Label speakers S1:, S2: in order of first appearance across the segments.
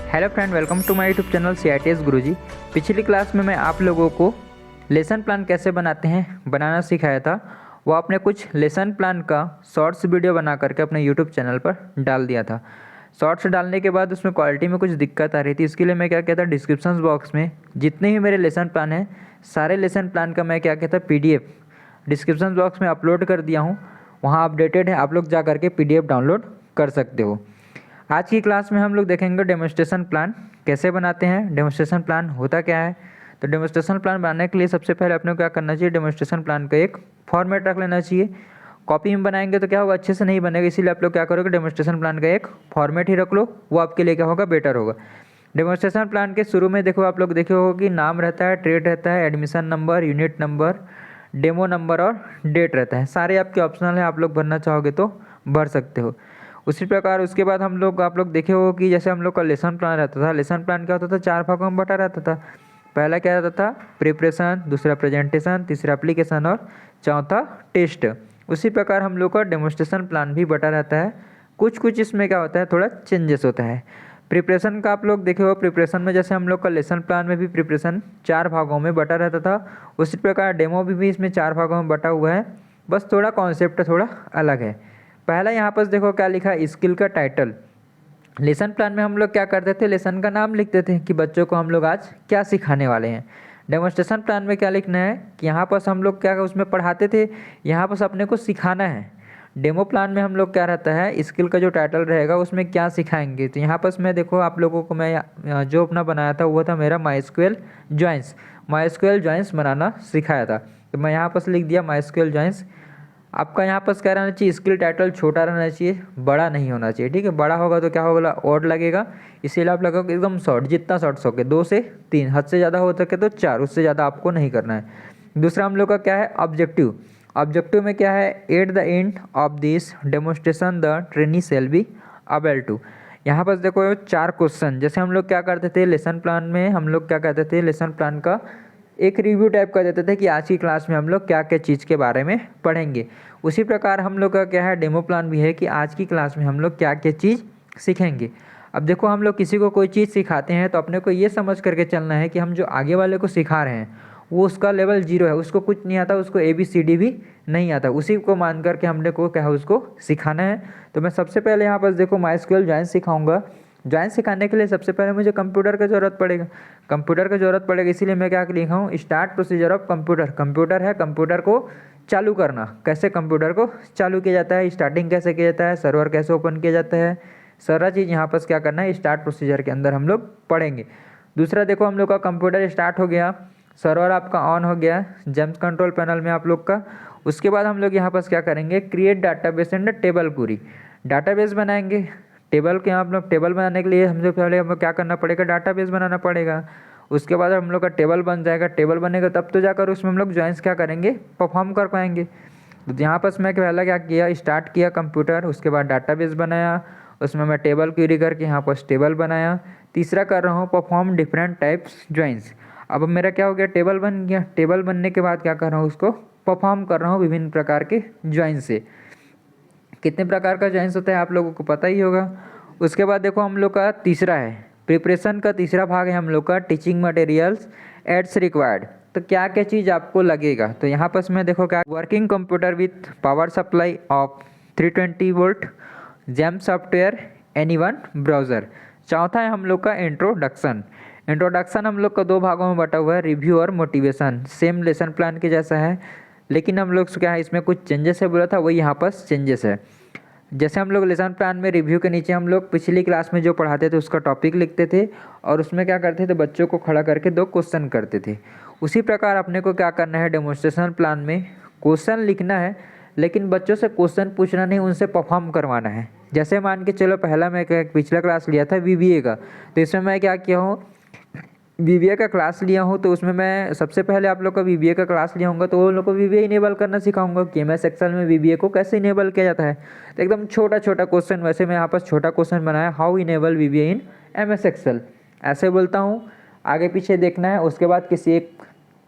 S1: Hello friend, welcome to my YouTube channel CITS Guruji. पिछली class में मैं आप लोगों को लेसन प्लान कैसे बनाते हैं बनाना सिखाया था। वो आपने कुछ लेसन प्लान का शॉर्ट्स वीडियो बना करके अपने यूट्यूब चैनल पर डाल दिया था। शॉर्ट्स डालने के बाद उसमें क्वालिटी में कुछ दिक्कत आ रही थी। इसके लिए मैं क्या कहता, डिस्क्रिप्शन बॉक्स में जितने भी मेरे लेसन प्लान हैं सारे लेसन प्लान का मैं क्या कहता PDF डिस्क्रिप्शन बॉक्स में अपलोड कर दिया हूँ। वहाँ अपडेटेड है, आप लोग जा करके PDF डाउनलोड कर सकते हो। आज की क्लास में हम लोग देखेंगे डेमोन्स्ट्रेशन प्लान कैसे बनाते हैं, डेमोन्स्ट्रेशन प्लान होता क्या है। तो डेमोन्स्ट्रेशन प्लान बनाने के लिए सबसे पहले अपने को क्या करना चाहिए, डेमोन्स्ट्रेशन प्लान का एक फॉर्मेट रख लेना चाहिए। कॉपी में बनाएंगे तो क्या होगा, अच्छे से नहीं बनेगा, इसीलिए आप लोग क्या करोगे, डेमोन्स्ट्रेशन प्लान का एक फॉर्मेट ही रख लो, वो आपके लिए क्या होगा, बेटर होगा। डेमोन्स्ट्रेशन प्लान के शुरू में देखो, आप लोग देखे हो कि नाम रहता है, ट्रेड रहता है, admission number, unit number, demo number और डेट रहता है। सारे आपके ऑप्शनल है, आप लोग भरना चाहोगे तो भर सकते हो। उसी प्रकार उसके बाद आप लोग देखे हो कि जैसे हम लोग का लेसन प्लान रहता था। लेसन प्लान क्या होता था, 4 भागों में बटा रहता था। पहला क्या रहता था, प्रिपरेशन, दूसरा प्रेजेंटेशन, तीसरा एप्लीकेशन और चौथा टेस्ट। उसी प्रकार हम लोग का डेमोन्स्ट्रेशन प्लान भी बटा रहता है। कुछ कुछ इसमें क्या होता है, थोड़ा चेंजेस होता है। प्रिपरेशन का आप लोग देखे हो, प्रिपरेशन में जैसे हम लोग का लेसन प्लान में भी प्रिपरेशन 4 भागों में बटा रहता था, उसी प्रकार डेमो भी इसमें 4 भागों में बटा हुआ है। बस थोड़ा कॉन्सेप्ट थोड़ा अलग है। पहला यहाँ पर देखो क्या लिखा है, स्किल का टाइटल। लेसन प्लान में हम लोग क्या करते थे, लेसन का नाम लिखते थे कि बच्चों को हम लोग आज क्या सिखाने वाले हैं। डेमोन्स्ट्रेशन प्लान में क्या लिखना है कि यहाँ पर हम लोग क्या उसमें पढ़ाते थे, यहाँ पर अपने को सिखाना है। डेमो प्लान में हम लोग क्या रहता है, स्किल का जो टाइटल रहेगा उसमें क्या सिखाएंगे। तो यहाँ पर मैं देखो आप लोगों को मैं जो अपना बनाया था वो था मेरा MySQL जॉइंस बनाना सिखाया था। तो मैं यहाँ पर लिख दिया MySQL जॉइंस। आपका यहाँ पर क्या रहना चाहिए, स्किल टाइटल छोटा रहना चाहिए, बड़ा नहीं होना चाहिए, ठीक है। बड़ा होगा तो क्या होगा, ऑड लगेगा, इसीलिए आप लगाओगे एकदम शॉर्ट, जितना शॉर्ट सके 2 से 3, हद से ज़्यादा हो सके तो 4, उससे ज़्यादा आपको नहीं करना है। दूसरा हम लोग का क्या है, ऑब्जेक्टिव में क्या है, at the end of this demonstration the trainee shall be able to. यहाँ पर देखो 4 क्वेश्चन, जैसे हम लोग क्या करते थे लेसन प्लान में, हम लोग क्या करते थे, लेसन प्लान का एक रिव्यू टाइप कर देते थे कि आज की क्लास में हम लोग क्या क्या चीज़ के बारे में पढ़ेंगे। उसी प्रकार हम लोग का क्या है, डेमो प्लान भी है कि आज की क्लास में हम लोग क्या क्या चीज़ सीखेंगे। अब देखो हम लोग किसी को कोई चीज़ सिखाते हैं तो अपने को ये समझ करके चलना है कि हम जो आगे वाले को सिखा रहे हैं वो उसका लेवल 0 है, उसको कुछ नहीं आता, उसको ABCD भी नहीं आता, उसी को मान करके हमने को क्या है उसको सिखाना है। तो मैं सबसे पहले यहाँ पर देखो MySQL जॉइन सिखाऊंगा। जॉइन सिखाने के लिए सबसे पहले मुझे कंप्यूटर का ज़रूरत पड़ेगा, इसीलिए मैं क्या लिखा हूँ, start procedure of computer. Computer है, कंप्यूटर को चालू करना, कैसे कंप्यूटर को चालू किया जाता है, स्टार्टिंग कैसे किया जाता है, सर्वर कैसे ओपन किया जाता है, सारा चीज़ यहाँ पर क्या करना है, स्टार्ट प्रोसीजर के अंदर हम लोग पढ़ेंगे। दूसरा देखो हम लोग का कंप्यूटर स्टार्ट हो गया, सर्वर आपका ऑन हो गया जेम्स कंट्रोल पैनल में आप लोग का। उसके बाद हम लोग यहाँ पर क्या करेंगे, create database and table query. Database बनाएंगे, टेबल के आप लोग टेबल बनाने के लिए हमसे पहले हमें क्या करना पड़ेगा, डाटाबेस बनाना पड़ेगा। उसके बाद हम लोग का टेबल बन जाएगा, टेबल बनेगा तब तो जाकर उसमें हम लोग जॉइंस क्या करेंगे, परफॉर्म कर पाएंगे। तो यहाँ पर मैं पहला क्या किया, स्टार्ट किया कंप्यूटर, उसके बाद डाटाबेस बनाया, उसमें मैं टेबल क्वेरी करके यहाँ पर टेबल बनाया। तीसरा कर रहा हूँ, परफॉर्म डिफरेंट टाइप्स जॉइंस। अब मेरा क्या हो गया, टेबल बन गया। टेबल बनने के बाद क्या कर रहा हूँ, उसको परफॉर्म कर रहा हूँ विभिन्न प्रकार के जॉइंस से। कितने प्रकार का जॉइंस होता है आप लोगों को पता ही होगा। उसके बाद देखो हम लोग का तीसरा है, प्रिपरेशन का तीसरा भाग है हम लोग का, टीचिंग मटेरियल्स एड्स रिक्वायर्ड। तो क्या क्या चीज़ आपको लगेगा, तो यहाँ पर मैं देखो क्या, working computer with power supply of 320 volt, jam software, anyone browser. चौथा है हम लोग का इंट्रोडक्शन हम लोग का 2 भागों में बटा हुआ है, रिव्यू और मोटिवेशन। सेम लेसन प्लान के जैसा है, लेकिन हम लोग क्या है इसमें कुछ चेंजेस है बोला था, वही यहाँ पर चेंजेस है। जैसे हम लोग लेसन प्लान में रिव्यू के नीचे हम लोग पिछली क्लास में जो पढ़ाते थे उसका टॉपिक लिखते थे और उसमें क्या करते थे, बच्चों को खड़ा करके 2 क्वेश्चन करते थे। उसी प्रकार अपने को क्या करना है, डेमोन्स्ट्रेशन प्लान में क्वेश्चन लिखना है, लेकिन बच्चों से क्वेश्चन पूछना नहीं, उनसे परफॉर्म करवाना है। जैसे मान के चलो पहला मैं पिछला क्लास लिया था VBA का, तो इसमें मैं क्या किया हूँ, VBA का क्लास लिया हूँ, तो उसमें मैं सबसे पहले आप लोग का VBA का क्लास लिया हूँगा तो वो लोग को VBA इनेबल करना सिखाऊंगा कि MS एक्सेल में VBA को कैसे इनेबल किया जाता है। तो एकदम छोटा छोटा क्वेश्चन, वैसे मैं यहाँ पर छोटा क्वेश्चन बनाया, how enable VBA in MS Excel, ऐसे बोलता हूँ। आगे पीछे देखना है, उसके बाद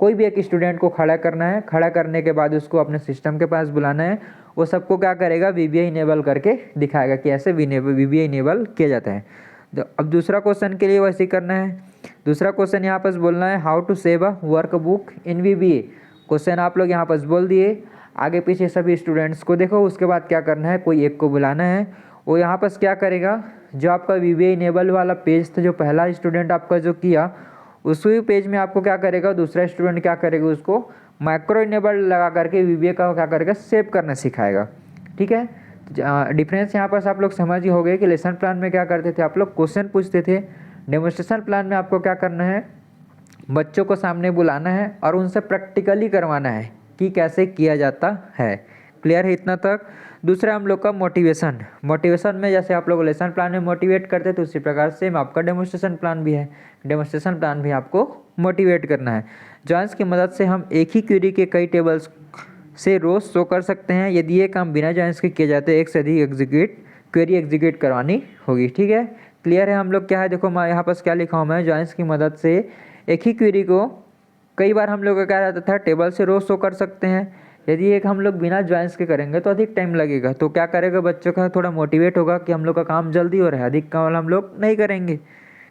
S1: कोई भी एक स्टूडेंट को खड़ा करना है, खड़ा करने के बाद उसको अपने सिस्टम के पास बुलाना है, वो सबको क्या करेगा, VBA इनेबल करके दिखाएगा कि ऐसे VBA इनेबल किया जाता है। अब दूसरा क्वेश्चन के लिए वैसे ही करना है। दूसरा क्वेश्चन यहाँ पर बोलना है how to save a workbook in VBA। Question आप लोग यहाँ पर बोल दिए, आगे पीछे सभी स्टूडेंट्स को देखो। उसके बाद क्या करना है, कोई एक को बुलाना है, वो यहाँ पर क्या करेगा, जो आपका VBA इनेबल वाला पेज था, जो पहला स्टूडेंट आपका जो किया, उसी पेज में आपको क्या करेगा, दूसरा स्टूडेंट क्या करेगा, उसको माइक्रो इनेबल लगा करके VBA का क्या करेगा, सेव करना सिखाएगा। ठीक है, डिफरेंस यहाँ पर आप लोग समझ ही हो गए कि लेसन प्लान में क्या करते थे, आप लोग क्वेश्चन पूछते थे। डेमोन्स्ट्रेशन प्लान में आपको क्या करना है, बच्चों को सामने बुलाना है और उनसे प्रैक्टिकली करवाना है कि कैसे किया जाता है। क्लियर है इतना तक। दूसरा हम लोग का मोटिवेशन। मोटिवेशन में जैसे आप लोग लेसन प्लान में मोटिवेट करते तो उसी प्रकार से आपका डेमोन्स्ट्रेशन प्लान भी है। डेमोन्स्ट्रेशन प्लान भी आपको मोटिवेट करना है। जॉइंस की मदद से हम एक ही क्वेरी के कई टेबल्स से रोज शो कर सकते हैं। यदि ये काम बिना जॉइंस के किए जाते हैं, एक से अधिक क्वेरी एग्जीक्यूट करवानी होगी। ठीक है, क्लियर है। हम लोग क्या है, देखो मैं यहाँ पर क्या लिखा हूँ, मैं जॉइंस की मदद से एक ही क्वेरी को कई बार हम लोग का क्या रहता था, टेबल से रोज शो कर सकते हैं। यदि एक हम लोग बिना जॉइंस के करेंगे तो अधिक टाइम लगेगा, तो क्या करेगा, बच्चों का थोड़ा मोटिवेट होगा कि हम लोग का काम जल्दी हो रहा है, अधिक काम हम लोग नहीं करेंगे।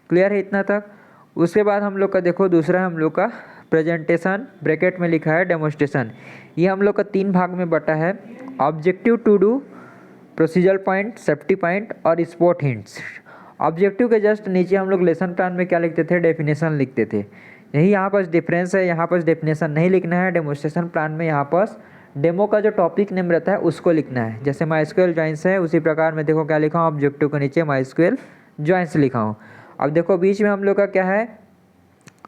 S1: क्लियर है इतना तक। उसके बाद हम लोग का देखो दूसरा हम लोग का प्रेजेंटेशन, ब्रैकेट में लिखा है डेमोन्स्ट्रेशन। ये हम लोग का 3 भाग में बटा है, objective to do, procedure point, safety point और स्पॉट हिंट्स। ऑब्जेक्टिव के जस्ट नीचे हम लोग लेसन प्लान में क्या लिखते थे, डेफिनेशन लिखते थे। यही यहाँ पर डिफरेंस है, यहाँ पर डेफिनेशन नहीं लिखना है। डेमोन्स्ट्रेशन प्लान में यहाँ पर डेमो का जो टॉपिक नेम रहता है उसको लिखना है। जैसे MySQL जॉइंस है, उसी प्रकार में देखो क्या लिखा हूँ, ऑब्जेक्टिव के नीचे MySQL जॉइंस लिखा हूँ। अब देखो बीच में हम लोग का क्या है,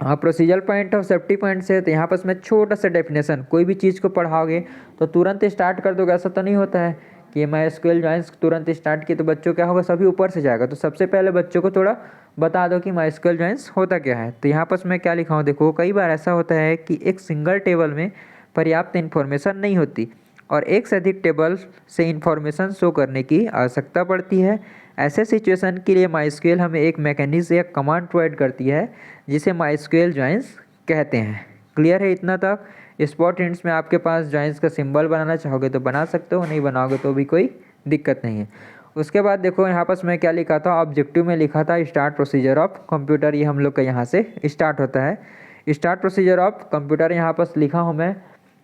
S1: प्रोसीजर पॉइंट और सेफ्टी पॉइंट से, तो यहाँ पर मैं छोटा सा डेफिनेशन, कोई भी चीज़ को पढ़ाओगे तो तुरंत स्टार्ट कर दोगे, ऐसा तो नहीं होता है कि MySQL जॉइंस तुरंत स्टार्ट किए तो बच्चों क्या होगा, सभी ऊपर से जाएगा। तो सबसे पहले बच्चों को थोड़ा बता दो कि MySQL जॉइंस होता क्या है। तो यहाँ पर मैं क्या लिखा हूँ, देखो कई बार ऐसा होता है कि एक सिंगल टेबल में पर्याप्त इन्फॉर्मेशन नहीं होती और एक से अधिक टेबल से इन्फॉर्मेशन शो करने की आवश्यकता पड़ती है। ऐसे सिचुएशन के लिए MySQL हमें एक मैकेनिज्म या कमांड प्रोवाइड करती है जिसे MySQL जॉइंस कहते हैं। क्लियर है इतना तक। स्पॉट हिंट्स में आपके पास जॉइंस का सिंबल बनाना चाहोगे तो बना सकते हो, नहीं बनाओगे तो भी कोई दिक्कत नहीं है। उसके बाद देखो यहाँ पर मैं क्या लिखा था, ऑब्जेक्टिव में लिखा था स्टार्ट प्रोसीजर ऑफ कंप्यूटर। ये हम लोग का यहाँ से स्टार्ट होता है, स्टार्ट प्रोसीजर ऑफ कंप्यूटर यहाँ पर लिखा हूँ मैं।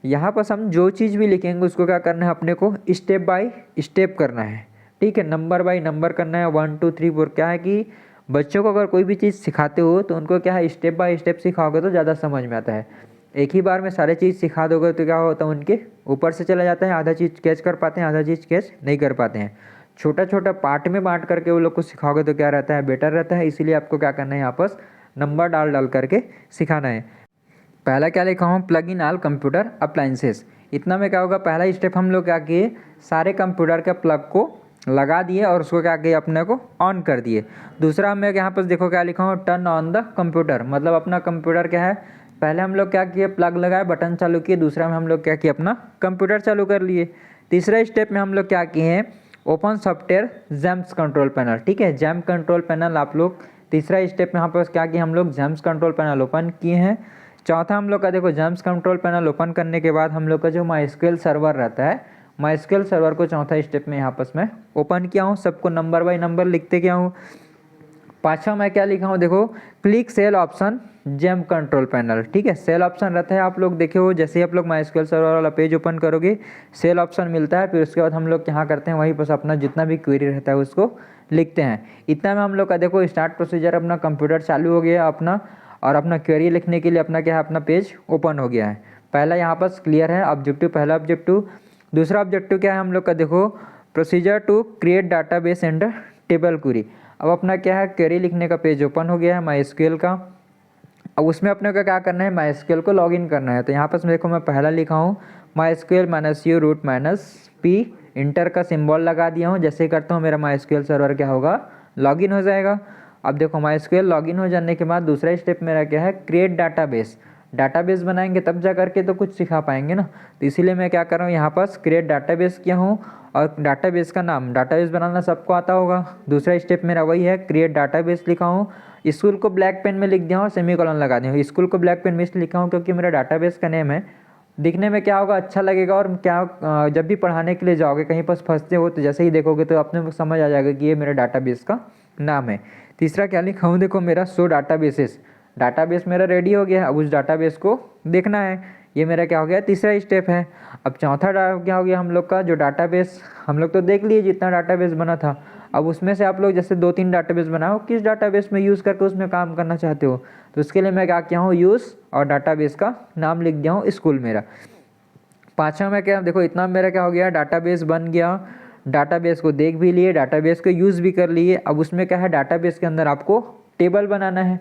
S1: यहाँ पर हम जो चीज़ भी लिखेंगे उसको क्या करना है, अपने को स्टेप बाय स्टेप करना है। ठीक है, नंबर बाय नंबर करना है, 1 2 3 4। क्या है कि बच्चों को अगर कोई भी चीज़ सिखाते हो तो उनको क्या है, स्टेप बाय स्टेप सिखाओगे तो ज़्यादा समझ में आता है। एक ही बार में सारे चीज़ सिखा दोगे तो क्या होता है, उनके ऊपर से चला जाता है, आधा चीज़ कैच कर पाते हैं, आधा चीज़ कैच नहीं कर पाते हैं। छोटा छोटा पार्ट में बांट करके वो लोग को सिखाओगे तो क्या रहता है, बेटर रहता है। इसीलिए आपको क्या करना है, यहाँ पर नंबर डाल डाल करके सिखाना है। पहला क्या लिखा हूँ, plug in all computer appliances. इतना में क्या होगा, पहला स्टेप हम लोग क्या किए, सारे कंप्यूटर के प्लग को लगा दिए और उसको क्या किए, अपने को ऑन कर दिए। दूसरा मैं यहाँ पर देखो क्या लिखा हूँ, टर्न ऑन द कंप्यूटर, मतलब अपना कंप्यूटर क्या है, पहले हम लोग क्या किए, प्लग लगाए, बटन चालू किए। दूसरा में हम लोग क्या किए, अपना कंप्यूटर चालू कर लिए। तीसरे स्टेप में हम लोग क्या किए हैं, open software XAMPP's control panel. ठीक है, जैम कंट्रोल पैनल आप लोग तीसरा स्टेप में यहाँ पर क्या किए, हम लोग जैम्स कंट्रोल पैनल ओपन किए हैं। चौथा हम लोग का देखो, जैम्स कंट्रोल पैनल ओपन करने के बाद हम लोग का जो MySQL सर्वर रहता है, MySQL सर्वर को चौथा स्टेप में यहाँ पर मैं ओपन किया हूँ। सबको नंबर बाय नंबर लिखते क्या हूँ। पाँचवा मैं क्या लिखा हूँ, देखो click shell option XAMPP control panel. ठीक है, सेल ऑप्शन रहता है, आप लोग देखे हो, जैसे ही आप लोग MySQL सर्वर वाला पेज ओपन करोगे सेल ऑप्शन मिलता है। फिर उसके बाद हम लोग क्या करते हैं, वहीं पर अपना जितना भी क्वेरी रहता है उसको लिखते हैं। इतना में हम लोग का देखो स्टार्ट प्रोसीजर, अपना कंप्यूटर चालू हो गया अपना, और अपना क्वेरी लिखने के लिए अपना क्या है, अपना पेज ओपन हो गया है। पहला यहाँ पर क्लियर है ऑब्जेक्टिव, पहला ऑब्जेक्टिव। दूसरा ऑब्जेक्टिव क्या है हम लोग का, देखो procedure to create database and table query. अब अपना क्या है, क्वेरी लिखने का पेज ओपन हो गया है MySQL का। अब उसमें अपने को क्या करना है, MySQL को लॉगिन करना है। तो यहाँ पर देखो मैं पहला लिखा हूँ MySQL -u root -p, enter का सिंबल लगा दिया हूँ। जैसे ही करता हूँ मेरा MySQL सर्वर क्या होगा, लॉगिन हो जाएगा। अब देखो MySQL लॉगिन हो जाने के बाद दूसरा स्टेप मेरा क्या है, क्रिएट डाटाबेस। डाटाबेस बनाएंगे तब जा करके तो कुछ सिखा पाएंगे ना, तो इसीलिए मैं क्या कर रहा हूँ, यहाँ पर क्रिएट डाटाबेस किया हूँ। और डाटाबेस का नाम, डाटाबेस बनाना सबको आता होगा। दूसरा स्टेप मेरा वही है, क्रिएट डाटाबेस लिखा हूँ। स्कूल को ब्लैक पेन में लिख दिया हूँ, सेमीकोलन लगा दिया हूँ। स्कूल को ब्लैक पेन में इसलिए लिखा हूँ क्योंकि मेरा डाटाबेस का नेम है, दिखने में क्या होगा, अच्छा लगेगा। और क्या जब भी पढ़ाने के लिए जाओगे, कहीं पर फंसते हो तो जैसे ही देखोगे तो अपने को समझ आ जाएगा कि ये मेरे डाटाबेस का नाम है। तीसरा क्या लिखा हूँ, देखो मेरा शो डाटाबेसेस, डाटाबेस मेरा रेडी हो गया है, अब उस डाटाबेस को देखना है। ये मेरा क्या हो गया, तीसरा स्टेप है। अब चौथा क्या हो गया हम लोग का, जो डाटाबेस हम लोग तो देख लिए जितना डाटाबेस बना था। अब उसमें से आप लोग जैसे 2-3 डाटाबेस बनाओ, किस डाटाबेस में यूज़ करके उसमें काम करना चाहते हो, तो उसके लिए मैं क्या किया हूँ, यूज़ और डाटाबेस का नाम लिख दिया हूँ स्कूल मेरा। पाँचवा में क्या, देखो इतना मेरा क्या हो गया, डाटाबेस बन गया, डाटाबेस को देख भी लिए, डाटाबेस को यूज़ भी कर लिए। अब उसमें क्या है, डाटाबेस के अंदर आपको टेबल बनाना है।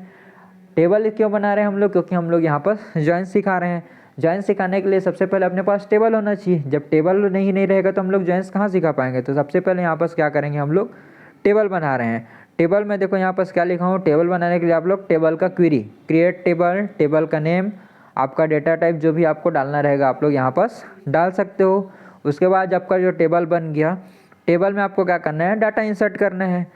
S1: टेबल क्यों बना रहे हैं हम लोग, क्योंकि हम लोग यहाँ पर जॉइन सिखा रहे हैं। जॉइन सिखाने के लिए सबसे पहले अपने पास टेबल होना चाहिए। जब टेबल नहीं रहेगा तो हम लोग जॉइंस कहाँ सिखा पाएंगे। तो सबसे पहले यहाँ पर क्या करेंगे, हम लोग टेबल बना रहे हैं। टेबल में देखो यहाँ पर क्या लिखा हूँ, टेबल बनाने के लिए आप लोग टेबल का क्वेरी, क्रिएट टेबल, टेबल का नेम, आपका डेटा टाइप जो भी आपको डालना रहेगा आप लोग यहाँ पर डाल सकते हो। उसके बाद आपका जो टेबल बन गया, टेबल में आपको क्या करना है, डाटा इंसर्ट करना है।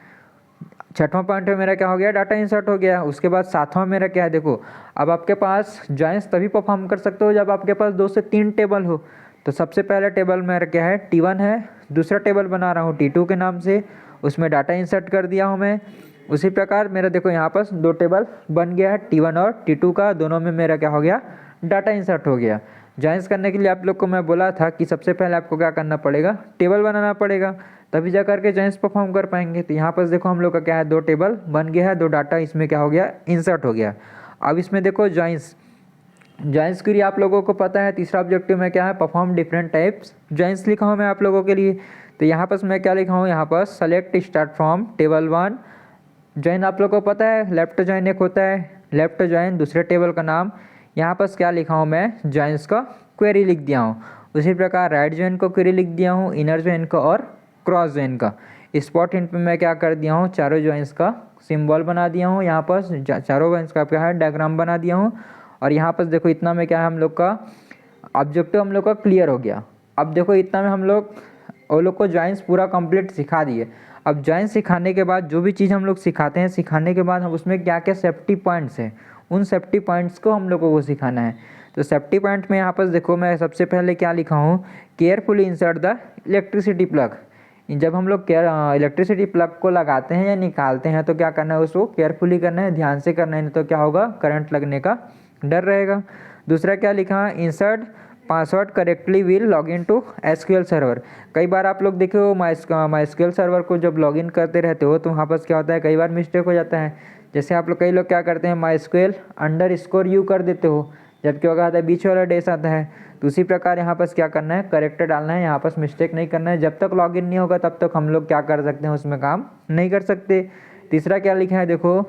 S1: छठवां पॉइंट में मेरा क्या हो गया, डाटा इंसर्ट हो गया। उसके बाद सातवां मेरा क्या है, देखो अब आपके पास जॉइंस तभी परफॉर्म कर सकते हो जब आपके पास 2 से 3 टेबल हो। तो सबसे पहले टेबल मेरा क्या है, T1 है। दूसरा टेबल बना रहा हूँ T2 के नाम से, उसमें डाटा इंसर्ट कर दिया हूँ मैं। उसी प्रकार मेरा देखो यहाँ पर 2 टेबल बन गया है, T1 और T2 का, दोनों में मेरा क्या हो गया, डाटा इंसर्ट हो गया। जॉइंस करने के लिए आप लोग को मैं बोला था कि सबसे पहले आपको क्या करना पड़ेगा, टेबल बनाना पड़ेगा, तभी जा करके जॉइंस परफॉर्म कर पाएंगे। तो यहाँ पर देखो हम लोग का क्या है, 2 टेबल बन गया है, 2 डाटा इसमें क्या हो गया, इंसर्ट हो गया। अब इसमें देखो जॉइंस के लिए आप लोगों को पता है तीसरा ऑब्जेक्टिव में क्या है, परफॉर्म डिफरेंट टाइप्स जॉइंस लिखा हूँ मैं आप लोगों के लिए। तो यहाँ पर मैं क्या लिखा हूँ, यहाँ पर select start from table 1। Join आप लोग को पता है लेफ्ट जॉइन एक होता है, लेफ्ट जॉइन दूसरे टेबल का नाम। यहाँ पर क्या लिखा हूँ मैं, जॉइंस का क्वेरी लिख दिया हूँ। उसी प्रकार राइट जॉइन को क्वेरी लिख दिया हूँ, इनर जॉइन का और क्रॉस जॉइन का। स्पॉट हिंट पे मैं क्या कर दिया हूँ, चारों जॉइंस का सिंबल बना दिया हूँ। यहाँ पर चारों जॉइंस का क्या है, डायग्राम बना दिया हूँ। और यहाँ पर देखो इतना में क्या है, हम लोग का ऑब्जेक्टिव हम लोग का क्लियर हो गया। अब देखो इतना में हम लोग वो लोग को जॉइंस पूरा कंप्लीट सिखा दिए। अब जॉइंस सिखाने के बाद जो भी चीज़ हम लोग सिखाते हैं, सिखाने के बाद हम उसमें क्या क्या सेफ्टी पॉइंट्स हैं, उन सेफ्टी पॉइंट्स को हम लोगों को सिखाना है। तो सेफ्टी पॉइंट में यहाँ पर देखो मैं सबसे पहले क्या लिखा हूँ, carefully insert the electricity plug. जब हम लोग इलेक्ट्रिसिटी प्लग को लगाते हैं या निकालते हैं तो क्या करना है, उसको केयरफुली करना है, ध्यान से करना है, नहीं तो क्या होगा, करंट लगने का डर रहेगा। दूसरा क्या लिखा है, insert password correctly will log in to SQL server. कई बार आप लोग देखे हो माई एसक्यूएल सर्वर को जब लॉग इन करते रहते हो तो वहाँ पर क्या होता है, कई बार मिस्टेक हो जाता है। जैसे आप लोग कई लोग क्या करते हैं, MySQL_u कर देते हो, जबकि क्या आता है, बीच वाला डेस आता है। तो उसी प्रकार यहाँ पर क्या करना है, करेक्टर डालना है, यहाँ पर मिस्टेक नहीं करना है। जब तक लॉगिन नहीं होगा तब तक हम लोग क्या कर सकते हैं, उसमें काम नहीं कर सकते। तीसरा क्या लिखा है, देखो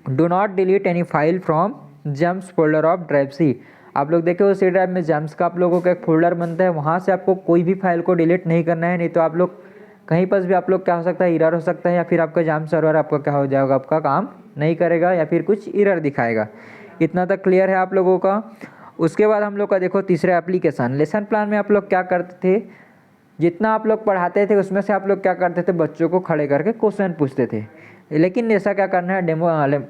S1: do not delete any file from XAMPP's folder of drive C. आप लोग देखे हो सी ड्राइव में जेम्स का आप लोगों का एक फोल्डर बनता है, वहाँ से आपको कोई भी फाइल को डिलीट नहीं करना है, नहीं तो आप लोग कहीं पर भी आप लोग क्या हो सकता है, एरर हो सकता है, या फिर आपका जेम्स सर्वर आपका क्या हो जाएगा, आपका काम नहीं करेगा या फिर कुछ एरर दिखाएगा। इतना तक क्लियर है आप लोगों का। उसके बाद हम लोग का देखो तीसरा एप्लीकेशन, लेसन प्लान में आप लोग क्या करते थे, जितना आप लोग पढ़ाते थे उसमें से आप लोग क्या करते थे, बच्चों को खड़े करके क्वेश्चन पूछते थे। लेकिन ऐसा क्या करना है,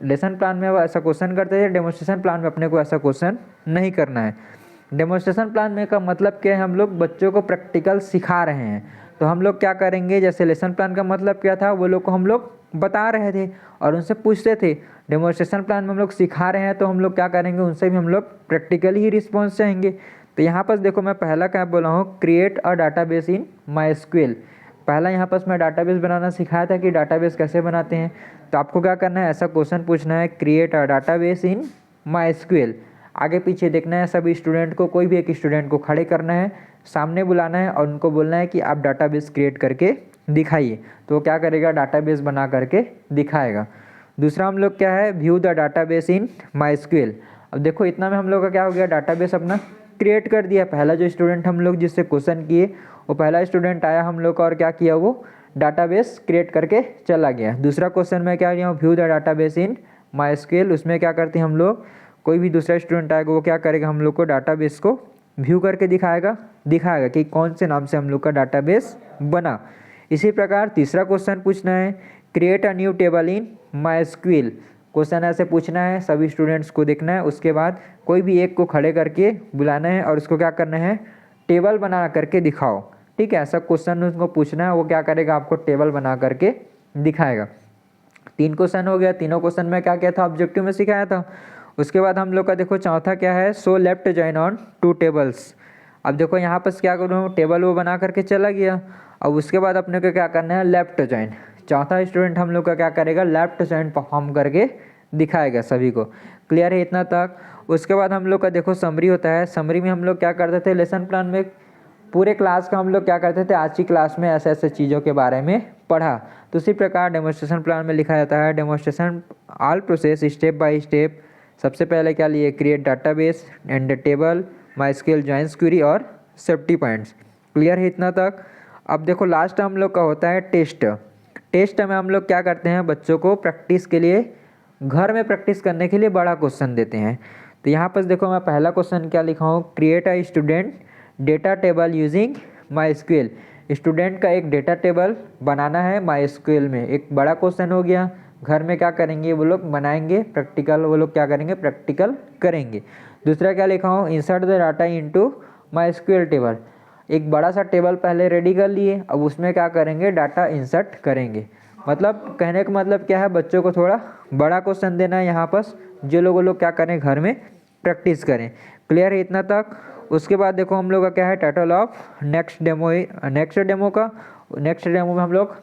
S1: लेसन प्लान में वो ऐसा क्वेश्चन करते थे, डेमोस्ट्रेशन प्लान में अपने को ऐसा क्वेश्चन नहीं करना है। डेमोस्ट्रेशन प्लान में का मतलब क्या है, हम लोग बच्चों को प्रैक्टिकल सिखा रहे हैं। तो हम लोग क्या करेंगे, जैसे लेसन प्लान का मतलब क्या था, वो लोग को हम लोग बता रहे थे और उनसे पूछते थे। डेमोस्ट्रेशन प्लान में हम लोग सिखा रहे हैं तो हम लोग क्या करेंगे, उनसे भी हम लोग प्रैक्टिकली ही रिस्पॉन्स चाहेंगे। तो यहाँ पर देखो मैं पहला क्या बोला हूँ, create a database in MySQL। पहला यहाँ पर मैं डाटाबेस बनाना सिखाया था कि डाटाबेस कैसे बनाते हैं। तो आपको क्या करना है, ऐसा क्वेश्चन पूछना है, create a database in MySQL। आगे पीछे देखना है सभी स्टूडेंट को, कोई भी एक स्टूडेंट को खड़े करना है, सामने बुलाना है और उनको बोलना है कि आप डाटाबेस क्रिएट करके दिखाइए। तो वो क्या करेगा, डाटाबेस बना करके दिखाएगा। दूसरा हम लोग क्या है, view the database in MySQL। अब देखो इतना में हम लोग का क्या हो गया, डाटाबेस अपना क्रिएट कर दिया। पहला जो स्टूडेंट हम लोग जिससे क्वेश्चन किए, वो पहला स्टूडेंट आया हम लोग का और क्या किया, वो डाटाबेस क्रिएट करके चला गया। दूसरा क्वेश्चन में क्या किया, view the database in MySQL। उसमें क्या करते हैं हम लोग, कोई भी दूसरा स्टूडेंट आएगा वो क्या करेगा, हम लोग को डाटाबेस को व्यू करके दिखाएगा कि कौन से नाम से हम लोग का डाटाबेस बना। इसी प्रकार तीसरा क्वेश्चन पूछना है, create a new table in MySQL। Question ऐसे पूछना है, सभी स्टूडेंट्स को देखना है, उसके बाद कोई भी एक को खड़े करके बुलाना है और उसको क्या करना है, टेबल बना करके दिखाओ। ठीक है, ऐसा क्वेश्चन उसको पूछना है, वो क्या करेगा, आपको टेबल बना करके दिखाएगा। 3 क्वेश्चन हो गया, तीनों क्वेश्चन में क्या क्या था ऑब्जेक्टिव में सिखाया था। उसके बाद हम लोग का देखो चौथा क्या है, so left join on 2 tables. अब देखो यहाँ पर क्या करूँ, टेबल वो बना करके चला गया। अब उसके बाद अपने को क्या करना है, लेफ्ट जॉइन। चौथा स्टूडेंट हम लोग का क्या करेगा, लेफ्ट जॉइन परफॉर्म करके दिखाएगा सभी को। क्लियर है इतना तक। उसके बाद हम लोग का देखो समरी होता है। समरी में हम लोग क्या करते थे, लेसन प्लान में पूरे क्लास का हम लोग क्या करते थे, आज की क्लास में ऐसे ऐसे चीज़ों के बारे में पढ़ा। तो उसी प्रकार डेमोस्ट्रेशन प्लान में लिखा जाता है, demonstration all process step by step. सबसे पहले क्या लिए, create database and table, MySQL joins query और सेफ्टी पॉइंट्स। क्लियर है इतना तक। अब देखो लास्ट हम लोग का होता है टेस्ट। टेस्ट में हम लोग क्या करते हैं, बच्चों को प्रैक्टिस के लिए, घर में प्रैक्टिस करने के लिए बड़ा क्वेश्चन देते हैं। तो यहाँ पर देखो मैं पहला क्वेश्चन क्या लिखा हूँ, create a student data table using MySQL. Student का एक डेटा टेबल बनाना है माइस्क्यूएल में। एक बड़ा क्वेश्चन हो गया। घर में क्या करेंगे वो लोग, बनाएंगे प्रैक्टिकल, वो लोग क्या करेंगे, प्रैक्टिकल करेंगे। दूसरा क्या लिखा हूँ, insert the data into MySQL table. एक बड़ा सा टेबल पहले रेडी कर लिए, अब उसमें क्या करेंगे, डाटा इंसर्ट करेंगे। मतलब कहने का मतलब क्या है, बच्चों को थोड़ा बड़ा क्वेश्चन देना है यहाँ पर, जो लोग क्या करें, घर में प्रैक्टिस करें। क्लियर है इतना तक। उसके बाद देखो हम लोग का क्या है, title of next demo next demo में हम लोग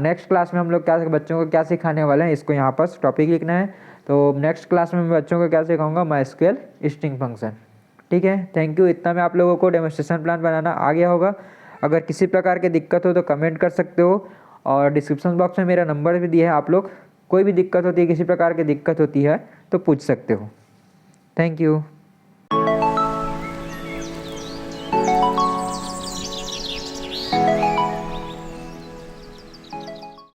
S1: नेक्स्ट क्लास में हम लोग क्या बच्चों को क्या सिखाने वाले हैं, इसको यहाँ पर टॉपिक लिखना है। तो नेक्स्ट क्लास में मैं बच्चों को क्या सिखाऊंगा, माइस्क्यूएल स्ट्रिंग फंक्शन। ठीक है, थैंक यू। इतना में आप लोगों को डेमोस्ट्रेशन प्लान बनाना आ गया होगा। अगर किसी प्रकार की दिक्कत हो तो कमेंट कर सकते हो, और डिस्क्रिप्शन बॉक्स में मेरा नंबर भी दिया है, आप लोग कोई भी दिक्कत होती है, किसी प्रकार की दिक्कत होती है तो पूछ सकते हो। Thank you.